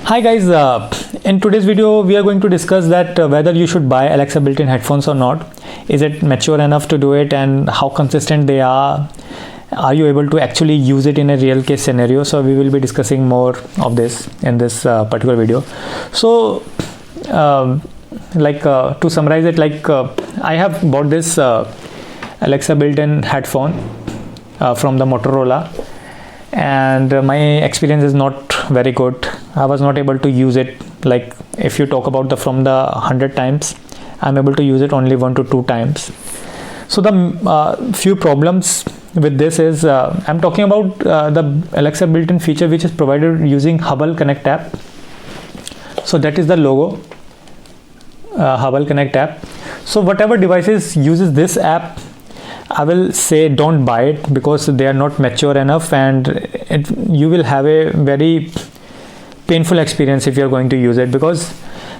Hi guys, in today's video we are going to discuss that whether you should buy Alexa built-in headphones or not. Is it mature enough to do it, and how consistent they are? Are you able to actually use it in a real case scenario? So we will be discussing more of this in this particular video. So to summarize it, I have bought this Alexa built-in headphone from the Motorola, and my experience is not very good. I was not able to use it. Like, if you talk about from the 100 times, I'm able to use it only 1 to 2 times. So the few problems with this is I'm talking about the Alexa built-in feature which is provided using Hubble Connect app. So that is the logo, Hubble Connect app. So whatever devices uses this app, I will say don't buy it, because they are not mature enough, and you will have a very painful experience if you are going to use it, because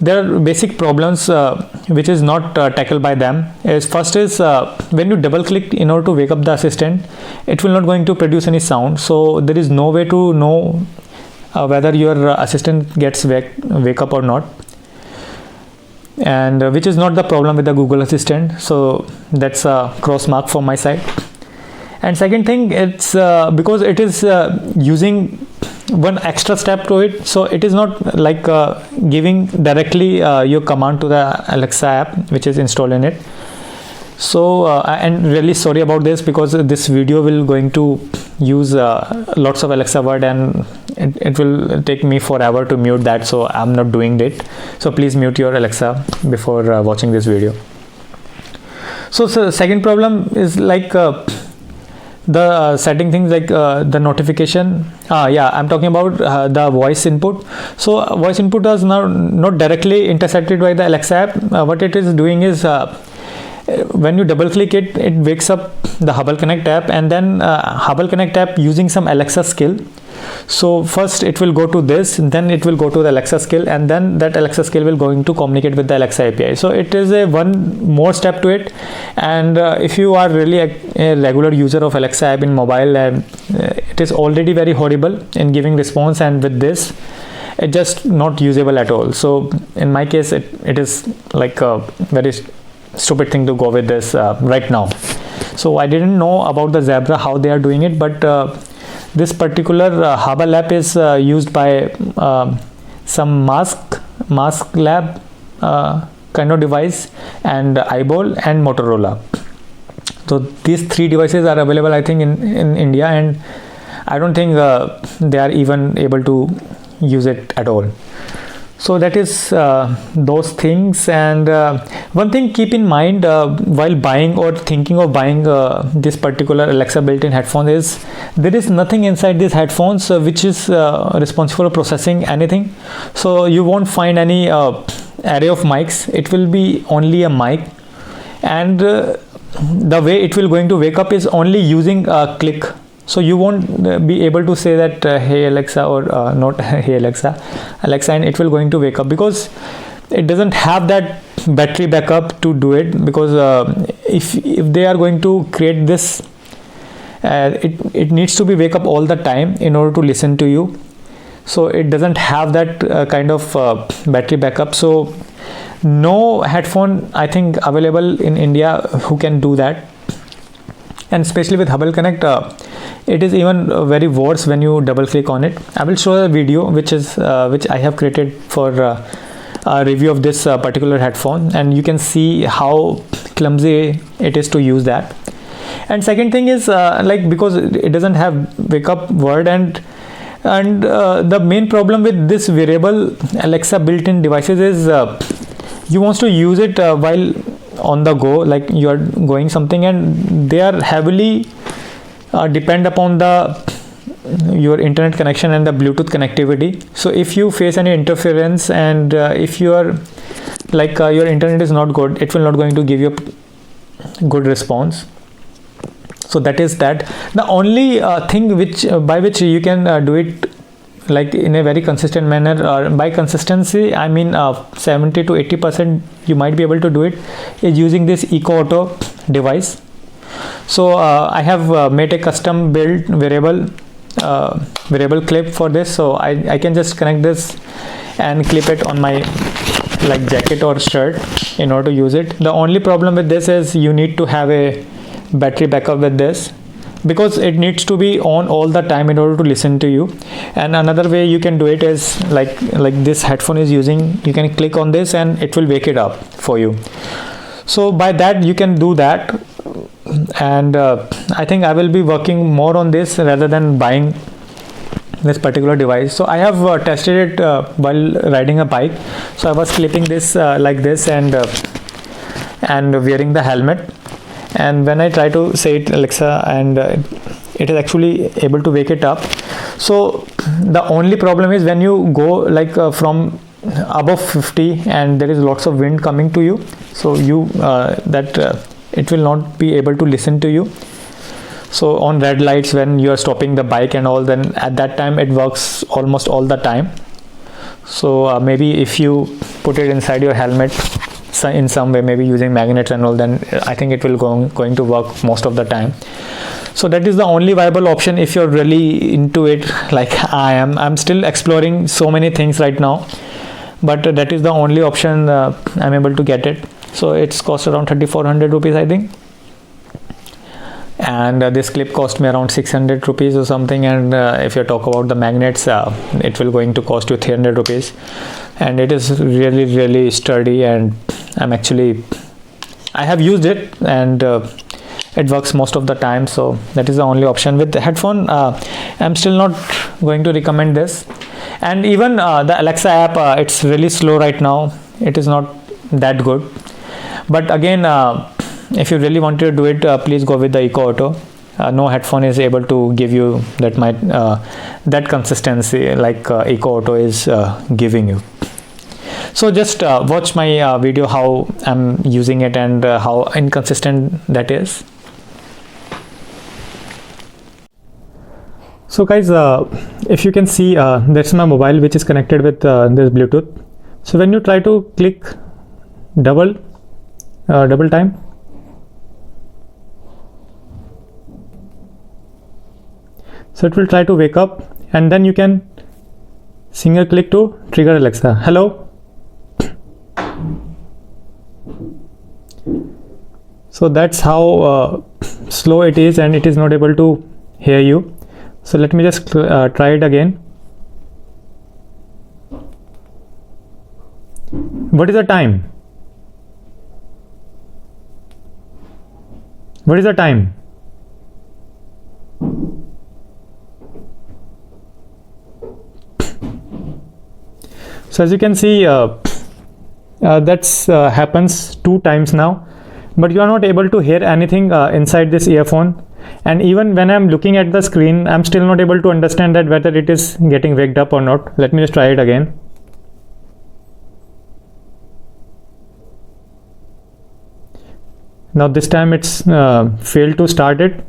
there are basic problems which is not tackled by them. First is when you double click in order to wake up the assistant, it will not going to produce any sound. So there is no way to know whether your assistant gets wake up or not, and which is not the problem with the Google Assistant. So that's a cross mark from my side. And second thing, it's because it is using one extra step to it, so it is not like giving directly your command to the Alexa app which is installed in it. So and really sorry about this, because this video will going to use lots of Alexa word, and it will take me forever to mute that, so I'm not doing it. So please mute your Alexa before watching this video. So second problem is the setting things, like the notification. I'm talking about the voice input. So voice input is now not directly intersected by the Alexa app. What it is doing is when you double click it, it wakes up the Hubble Connect app, and then Hubble Connect app using some Alexa skill. So first it will go to this, then it will go to the Alexa skill, and then that Alexa skill will going to communicate with the Alexa API. So it is a one more step to it. And if you are really a regular user of Alexa app in mobile, it is already very horrible in giving response, and with this it's just not usable at all. So in my case, it is like a very stupid thing to go with this right now. So I didn't know about the Zebra, how they are doing it, but this particular Hubble app is used by some mask lab kind of device, and eyeball and Motorola. So these 3 devices are available, I think, in India, and I don't think they are even able to use it at all. So that is those things. And one thing keep in mind while buying or thinking of buying this particular Alexa built-in headphone is there is nothing inside these headphones which is responsible for processing anything. So you won't find any array of mics. It will be only a mic, and the way it will going to wake up is only using a click. So you won't be able to say that hey Alexa, or not hey Alexa, and it will going to wake up, because it doesn't have that battery backup to do it. Because if they are going to create this, it needs to be wake up all the time in order to listen to you. So it doesn't have that kind of battery backup. So no headphone, I think, available in India who can do that. And especially with Hubble Connect, it is even very worse when you double click on it. I will show a video which I have created for a review of this particular headphone, and you can see how clumsy it is to use that. And second thing is because it doesn't have wake up word, and the main problem with this wearable Alexa built-in devices is you want to use it while on the go, like you are going something, and they are heavily depend upon your internet connection and the Bluetooth connectivity. So if you face any interference, and if you are your internet is not good, it will not going to give you a good response. So that is that. The only thing by which you can do it like in a very consistent manner, or by consistency I mean 70 to 80% you might be able to do it, is using this Eco Auto device. So I have made a custom built variable clip for this. So I can just connect this and clip it on my like jacket or shirt in order to use it. The only problem with this is you need to have a battery backup with this, because it needs to be on all the time in order to listen to you. And another way you can do it is like this headphone is using, you can click on this and it will wake it up for you. So by that you can do that. And I think I will be working more on this rather than buying this particular device. So I have tested it while riding a bike. So I was clipping this like this and wearing the helmet, and when I try to say it Alexa, and it is actually able to wake it up. So the only problem is when you go like from above 50 and there is lots of wind coming to you, so you it will not be able to listen to you. So on red lights, when you are stopping the bike and all, then at that time it works almost all the time. So maybe if you put it inside your helmet in some way, maybe using magnets and all, then I think it will going to work most of the time. So that is the only viable option if you're really into it like I am. I'm still exploring so many things right now, but that is the only option I'm able to get it. So it's cost around 3,400 rupees I think, and this clip cost me around 600 rupees or something. And if you talk about the magnets, it will going to cost you 300 rupees, and it is really sturdy. And I have used it and it works most of the time. So that is the only option. With the headphone, I'm still not going to recommend this. And even the Alexa app, it's really slow right now. It is not that good. But again, if you really want to do it, please go with the Eco Auto. No headphone is able to give you that consistency like Eco Auto is giving you. So just watch my video how I'm using it and how inconsistent that is. So guys, if you can see, that's my mobile which is connected with this Bluetooth. So when you try to click double time, so it will try to wake up, and then you can single click to trigger Alexa. Hello. So that's how slow it is, and it is not able to hear you. So let me just try it again. What is the time? What is the time? So as you can see, that's happens 2 times now, but you are not able to hear anything inside this earphone. And even when I'm looking at the screen, I'm still not able to understand that whether it is getting waked up or not. Let me just try it again. Now this time it's failed to start it.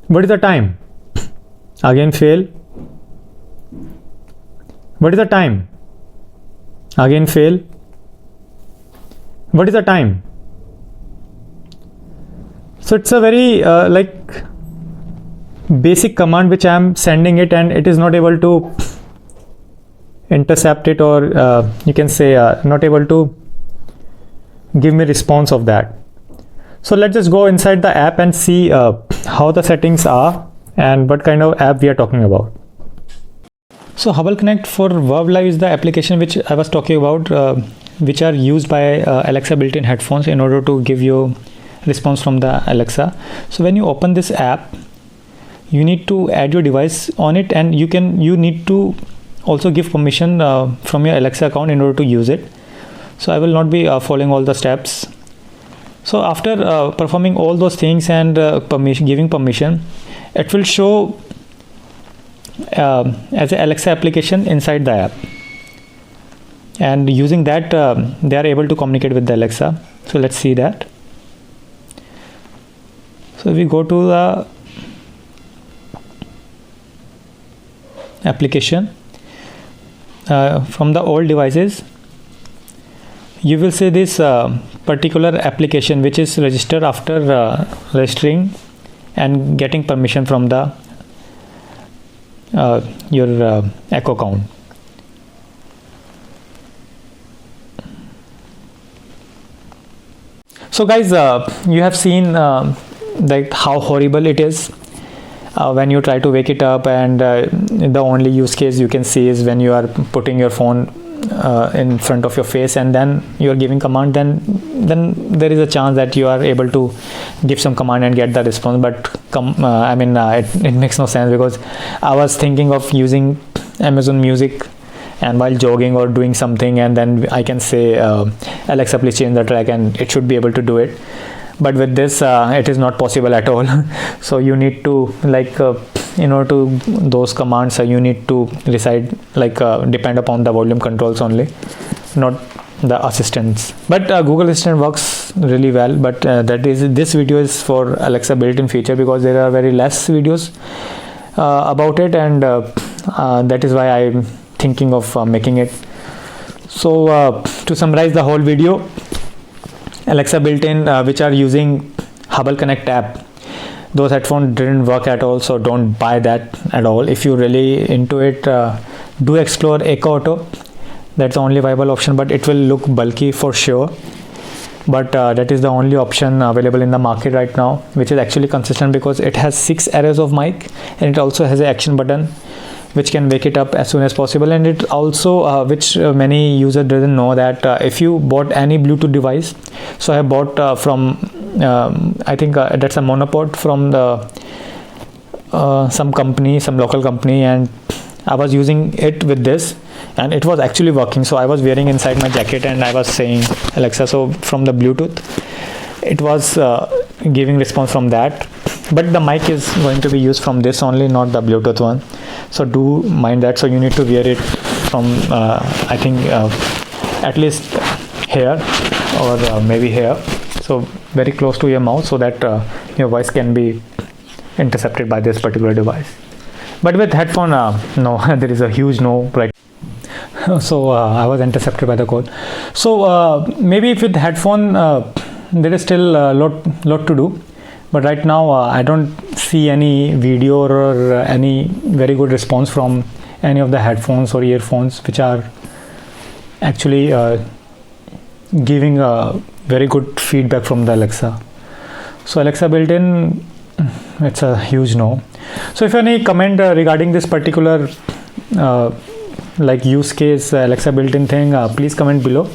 What is the time? Again fail. What is the time? Again fail. What is the time? So it's a very like basic command which I am sending it, and it is not able to intercept it, or you can say not able to give me response of that. So let's just go inside the app and see how the settings are and what kind of app we are talking about. So Hubble Connect for Verve Live is the application which I was talking about, which are used by Alexa built-in headphones in order to give you response from the Alexa. So when you open this app, you need to add your device on it, and you need to also give permission from your Alexa account in order to use it. So I will not be following all the steps. So after performing all those things and giving permission, it will show as an Alexa application inside the app, and using that they are able to communicate with the Alexa. So let's see that. So we go to the application. From the old devices, you will see this particular application which is registered after registering and getting permission from the your echo count. So guys, you have seen like how horrible it is when you try to wake it up, and the only use case you can see is when you are putting your phone in front of your face and then you are giving command, then there is a chance that you are able to give some command and get the response. But it makes no sense, because I was thinking of using Amazon Music and while jogging or doing something, and then I can say Alexa please change the track, and it should be able to do it. But with this it is not possible at all. So you need to in order to those commands you need to decide depend upon the volume controls only, not the assistants. But Google Assistant works really well, but this video is for Alexa built-in feature, because there are very less videos about it, and that is why I'm thinking of making it. So to summarize the whole video, Alexa built-in which are using Hubble Connect app, those headphones didn't work at all, so don't buy that at all. If you're really into it, do explore Echo Auto. That's the only viable option, but it will look bulky for sure. But that is the only option available in the market right now, which is actually consistent, because it has 6 arrays of mic, and it also has an action button which can wake it up as soon as possible. And it also which many users doesn't know, that if you bought any Bluetooth device, so I bought from I think that's a monopod from the some local company, and I was using it with this, and it was actually working. So I was wearing inside my jacket and I was saying Alexa, so from the Bluetooth it was giving response from that. But the mic is going to be used from this only, not the Bluetooth one, so do mind that. So you need to wear it from I think at least here, or maybe here, so very close to your mouth, so that your voice can be intercepted by this particular device. But with headphone, no, there is a huge no, right? So I was intercepted by the call. So maybe with headphone there is still a lot to do, but right now I don't see any video or any very good response from any of the headphones or earphones which are actually giving a very good feedback from the Alexa. So Alexa built-in, it's a huge no. So if any comment regarding this particular use case Alexa built-in thing, please comment below.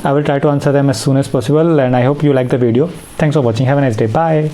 I will try to answer them as soon as possible, and I hope you like the video. Thanks for watching. Have a nice day. Bye.